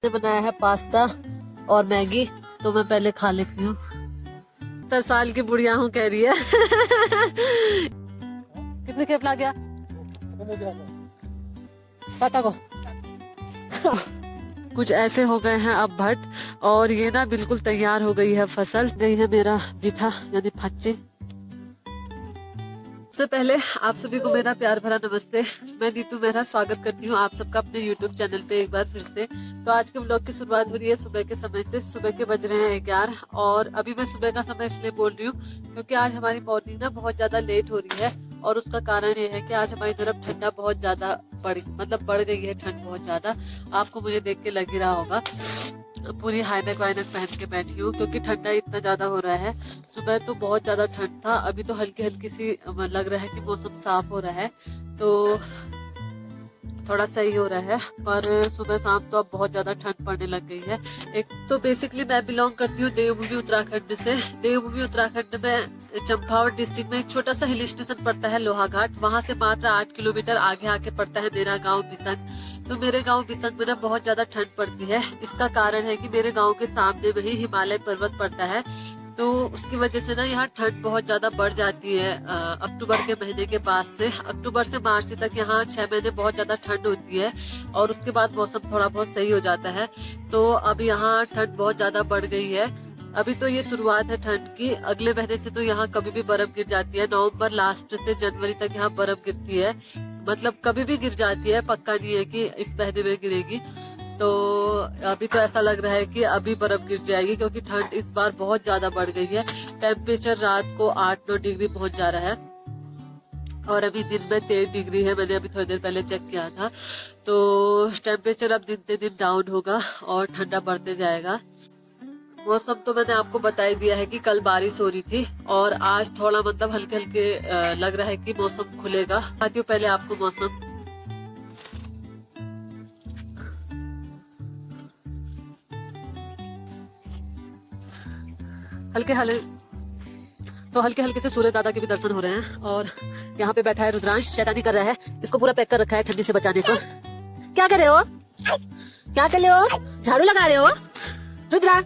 ने बनाया है पास्ता और मैगी, तो मैं पहले खा लेती हूँ। 70 साल की बुढ़िया हूँ कह रही है। कितने खेप ला गया पता को। कुछ ऐसे हो गए हैं अब भट्ट, और ये ना बिल्कुल तैयार हो गई है फसल। गई है मेरा बीठा यानी फच्ची। सबसे पहले आप सभी को मेरा प्यार भरा नमस्ते। मैं नीतू मेहरा स्वागत करती हूँ आप सबका अपने YouTube चैनल पे एक बार फिर से। तो आज के व्लॉग की शुरुआत हो रही है सुबह के समय से। सुबह के बज रहे हैं 11 और अभी मैं सुबह का समय इसलिए बोल रही हूँ क्योंकि आज हमारी मॉर्निंग ना बहुत ज्यादा लेट हो रही है। और उसका कारण ये है कि आज हमारी तरफ ठंडा बहुत ज्यादा बढ़ गई है। ठंड बहुत ज्यादा आपको मुझे देख के लग ही रहा होगा। पूरी हाइनेक वाइनेक पहन के बैठी हूँ क्योंकि ठंडा इतना ज्यादा हो रहा है। सुबह तो बहुत ज्यादा ठंड था, अभी तो हल्की हल्की सी लग रहा है कि मौसम साफ हो रहा है तो थोड़ा सही हो रहा है। पर सुबह शाम तो अब बहुत ज्यादा ठंड पड़ने लग गई है। एक तो बेसिकली मैं बिलोंग करती हूँ देवभूमि उत्तराखंड से। देवभूमि उत्तराखंड में चंपावत डिस्ट्रिक्ट में एक छोटा सा हिल स्टेशन पड़ता है लोहाघाट। वहां से मात्र 8 किलोमीटर आगे आके पड़ता है मेरा गाँव बिसंग। तो मेरे गांव बिसंग में ना बहुत ज्यादा ठंड पड़ती है। इसका कारण है कि मेरे गांव के सामने में ही हिमालय पर्वत पड़ता है, तो उसकी वजह से ना यहाँ ठंड बहुत ज्यादा बढ़ जाती है। अक्टूबर के महीने के बाद से अक्टूबर से मार्च तक यहाँ 6 महीने बहुत ज्यादा ठंड होती है और उसके बाद मौसम थोड़ा बहुत सही हो जाता है। तो अब यहाँ ठंड बहुत ज्यादा बढ़ गई है। अभी तो ये शुरुआत है ठंड की, अगले महीने से तो यहाँ कभी भी बर्फ गिर जाती है। नवंबर लास्ट से जनवरी तक यहाँ बर्फ गिरती है, मतलब कभी भी गिर जाती है, पक्का नहीं है कि इस महीने में गिरेगी। तो अभी तो ऐसा लग रहा है कि अभी बर्फ गिर जाएगी क्योंकि ठंड इस बार बहुत ज्यादा बढ़ गई है। टेम्परेचर रात को 8-9 डिग्री पहुंच जा रहा है और अभी दिन में 13 डिग्री है। मैंने अभी थोड़ी देर पहले चेक किया था। तो टेम्परेचर अब दिन दिन डाउन होगा और ठंडा बढ़ते जाएगा। मौसम तो मैंने आपको बता ही दिया है कि कल बारिश हो रही थी और आज थोड़ा मतलब हल्के हल्के लग रहा है कि मौसम खुलेगा। आती हूँ पहले आपको मौसम। हल्के हल्के हल्के से सूर्य दादा के भी दर्शन हो रहे हैं। और यहाँ पे बैठा है रुद्रांश, शैतानी कर रहा है। इसको पूरा पैक कर रखा है ठंडी से बचाने को। क्या कर रहे हो, क्या कर रहे हो, झाड़ू लगा रहे हो रुद्रा?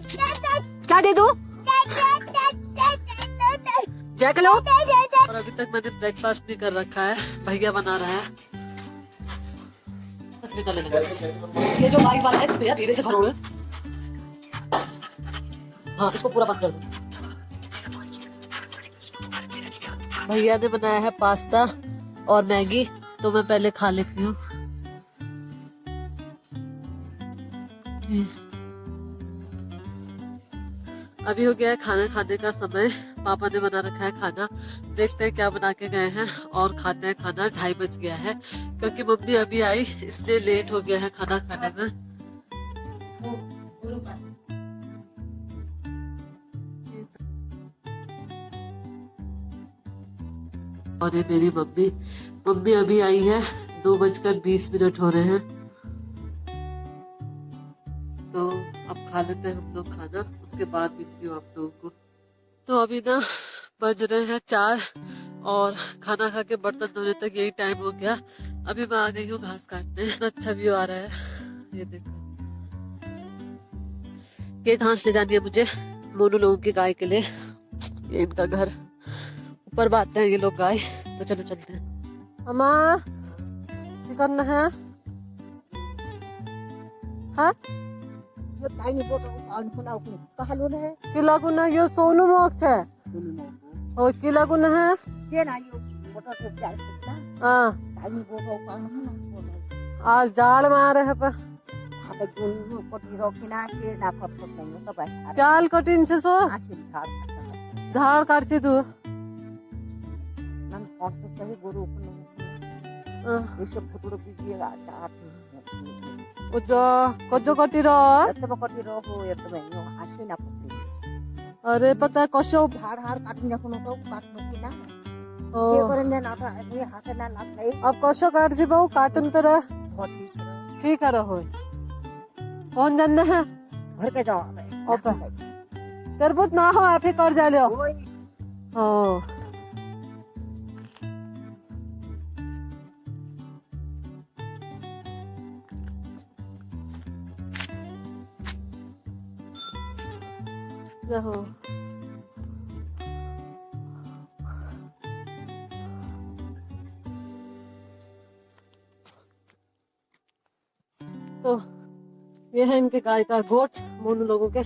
क्या दे दूं? जैक लो। और अभी तक मैंने ब्रेकफास्ट नहीं कर रखा है, भैया बना रहा है। ये जो बाइक वाला है भैया धीरे से भरो। हाँ इसको पूरा बंद कर दो। भैया ने बनाया है पास्ता और मैगी, तो मैं पहले खा लेती हूँ। अभी हो गया है खाना खाने का समय। पापा ने बना रखा है खाना, देखते हैं क्या बना के गए हैं और खाते हैं खाना। 2:30 बज गया है क्योंकि मम्मी अभी आई इसलिए लेट हो गया है खाना खाने में। और ये मेरी मम्मी अभी आई है। 2:20 हो रहे हैं, तो अब खा लेते हैं हम लोग खाना, उसके बाद मिलती हूँ आप लोगों को। तो अभी ना बज रहे हैं 4 और खाना खा के बर्तन धोने तक यही टाइम हो गया। अभी मैं आ गई हूँ घास काटने। अच्छा व्यू आ रहा है, ये देखो। ये घास ले जानी है मुझे मोनू लोगों की गाय के लिए। ये इनका घर, ऊपर बांधते हैं ये लोग गाय। तो चलो चलते हैं। अम्मा क्या करना है? हाँ किला गुना यो सोनू मोक्ष है और किला गुना है। हाँ आज जाड़ मारे है पर क्या कठिन से सो झाड़ काटছি तू अरे पता है कौशो अब कौशो काट जी बहु कार्टून तरह ठीक है रहो। कौन जानना है घर के जाओ तरबूज ना हो आप ही कर जा लो। रहो। तो ये है इनके गाय का गोट मोनू लोगों के,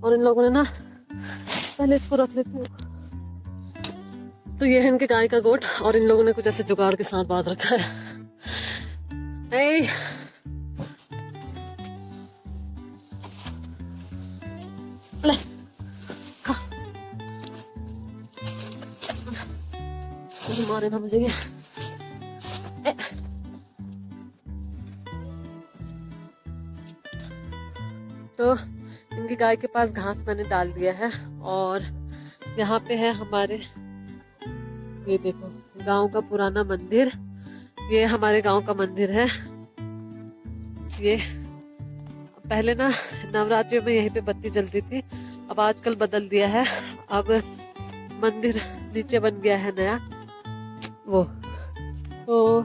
और इन लोगों ने ना पहले इसको रख लेते हैं। तो ये है इनके गाय का गोट, और इन लोगों ने कुछ ऐसे जुगाड़ के साथ बांध रखा है। ए, ले, खा। मारे ना मुझे ये। तो इनकी गाय के पास घास मैंने डाल दिया है, और यहाँ पे है हमारे, ये देखो गांव का पुराना मंदिर। ये हमारे गांव का मंदिर है। ये पहले ना नवरात्रियों में यहीं पे बत्ती जलती थी, अब आजकल बदल दिया है। अब मंदिर नीचे बन गया है नया वो, तो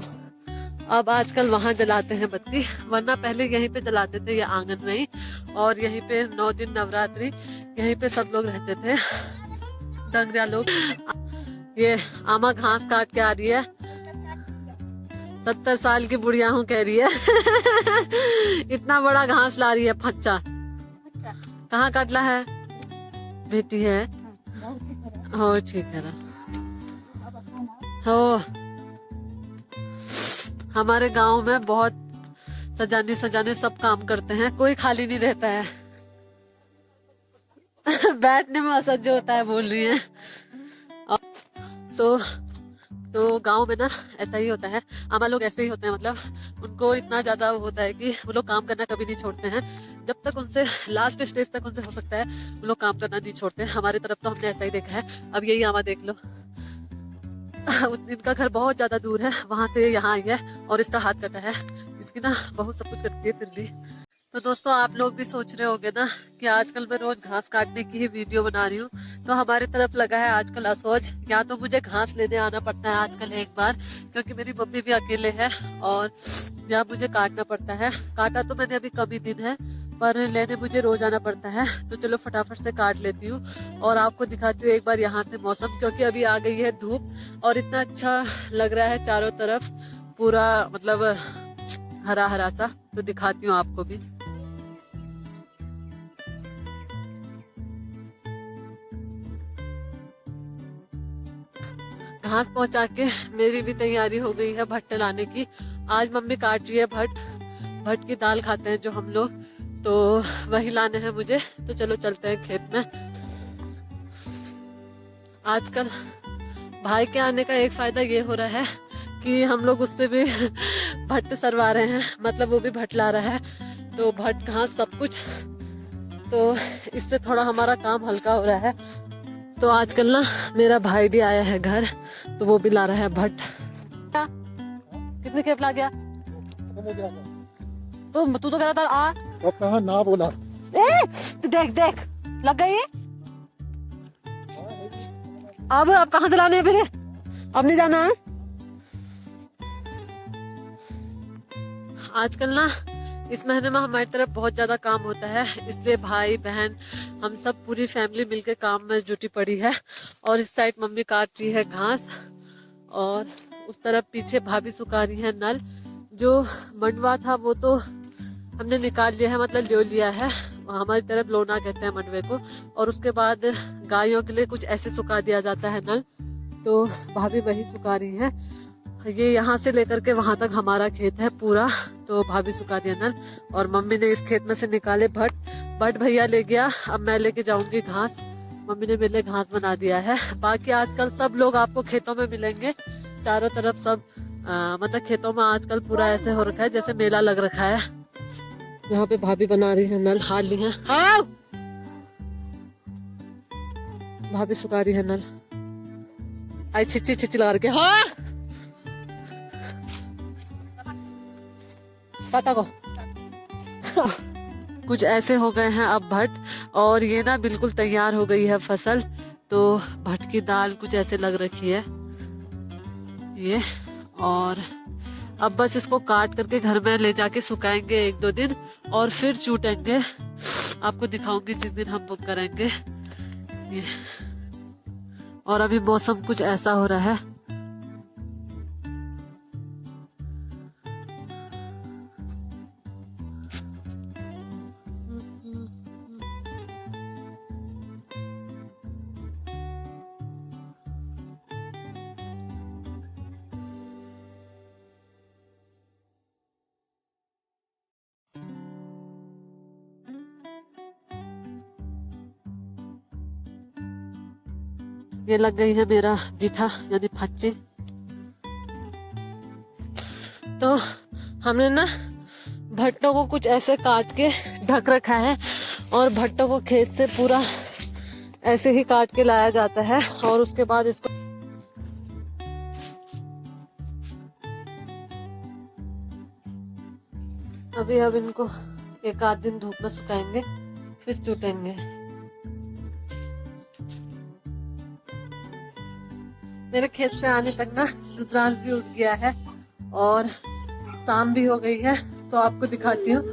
अब आजकल वहां जलाते हैं बत्ती, वरना पहले यहीं पे जलाते थे, ये आंगन में ही। और यहीं पे 9 दिन नवरात्रि यहीं पे सब लोग रहते थे, डंगरिया लोग। ये आमा घास काट के आ रही है, 70 साल की बुढ़िया हूँ कह रही है। इतना बड़ा घास ला रही है, फच्चा। कहाँ काटला है? बेटी है हो, ठीक है हो। हमारे गांव में बहुत सजाने सब काम करते हैं, कोई खाली नहीं रहता है। बैठने में असह्य होता है, बोल रही है। तो गांव में ना ऐसा ही होता है, आमा लोग ऐसे ही होते हैं, मतलब उनको इतना ज्यादा होता है कि वो लोग काम करना कभी नहीं छोड़ते हैं। जब तक उनसे लास्ट स्टेज तक उनसे हो सकता है वो लोग काम करना नहीं छोड़ते हैं। हमारी तरफ तो हमने ऐसा ही देखा है। अब यही आमा देख लो, इनका घर बहुत ज्यादा दूर है, वहां से यहाँ आई है, और इसका हाथ कटा है। इसकी ना बहुत सब कुछ करती है फिर भी। तो दोस्तों, आप लोग भी सोच रहे होंगे ना कि आजकल मैं रोज घास काटने की ही वीडियो बना रही हूँ। तो हमारी तरफ लगा है आजकल असोज, या तो मुझे घास लेने आना पड़ता है आजकल एक बार, क्योंकि मेरी मम्मी भी अकेले है, और या मुझे काटना पड़ता है। काटा तो मैंने अभी कम ही दिन है, पर लेने मुझे रोज आना पड़ता है। तो चलो फटाफट से काट लेती हूँ, और आपको दिखाती हूँ एक बार यहाँ से मौसम, क्योंकि अभी आ गई है धूप, और इतना अच्छा लग रहा है चारों तरफ, पूरा मतलब हरा हरा सा। तो दिखाती हूँ आपको भी। घास पहुंचा के मेरी भी तैयारी हो गई है भट्ट लाने की। आज मम्मी काट रही है भट्ट की दाल खाते हैं जो हम लोग, तो वही लाने हैं मुझे। तो चलो चलते हैं खेत में। आजकल भाई के आने का एक फायदा ये हो रहा है कि हम लोग उससे भी भट्ट सरवा रहे हैं, मतलब वो भी भट्ट ला रहा है। तो भट्ट घास सब कुछ, तो इससे थोड़ा हमारा काम हल्का हो रहा है। तो आजकल ना मेरा भाई भी आया है घर, तो वो भी ला रहा है भट्ट। कितने खेप ला गया? तो तू तो कह रहा था आ, अब कहाँ ना बोला। देख देख लग गई। अब कहाँ से लाने हैं फिर? अब नहीं जाना है। आजकल ना इस महीने में हमारी तरफ बहुत ज्यादा काम होता है, इसलिए भाई बहन हम सब पूरी फैमिली मिलकर काम में जुटी पड़ी है। और इस साइड मम्मी काट रही है घास, और उस तरफ पीछे भाभी सुखा रही है नल। जो मंडवा था वो तो हमने निकाल लिया है, मतलब ले लिया है, हमारी तरफ लोना कहते हैं मंडवे को। और उसके बाद गायों के लिए कुछ ऐसे सुखा दिया जाता है नल, तो भाभी वही सुखा रही है। ये यहाँ से लेकर के वहां तक हमारा खेत है पूरा, तो भाभी सुखा दिया नल, और मम्मी ने इस खेत में से निकाले भट्ट भैया ले गया। अब मैं लेके जाऊंगी घास, मम्मी ने मेरे लिए घास बना दिया है। बाकी आजकल सब लोग आपको खेतों में मिलेंगे, चारों तरफ सब मतलब खेतों में आजकल पूरा ऐसे हो रखा है जैसे मेला लग रखा है। यहाँ पे भाभी बना रही है नल, हार ली है। भाभी सुखा रही है नल, आई छिच्ची लगा के। हाँ पता को कुछ ऐसे हो गए हैं अब भट्ट, और ये ना बिल्कुल तैयार हो गई है फसल। तो भट्ट की दाल कुछ ऐसे लग रखी है ये, और अब बस इसको काट करके घर में ले जाके सुखाएंगे 1-2 दिन, और फिर चूटेंगे। आपको दिखाऊंगी जिस दिन हम बुक करेंगे। ये। और अभी मौसम कुछ ऐसा हो रहा है। ये लग गई है मेरा पीठा यानी फच्ची। तो हमने ना भट्टों को कुछ ऐसे काट के ढक रखा है और भट्टों को खेत से पूरा ऐसे ही काट के लाया जाता है और उसके बाद इसको अभी अब इनको एक आध दिन धूप में सुखाएंगे फिर चूटेंगे। मेरे खेत से आने तक ना रुद्रांश भी उठ गया है और शाम भी हो गई है। तो आपको दिखाती हूँ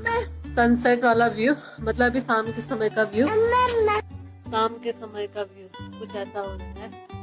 सनसेट वाला व्यू, मतलब अभी शाम के समय का व्यू। शाम के समय का व्यू कुछ ऐसा हो रहा है।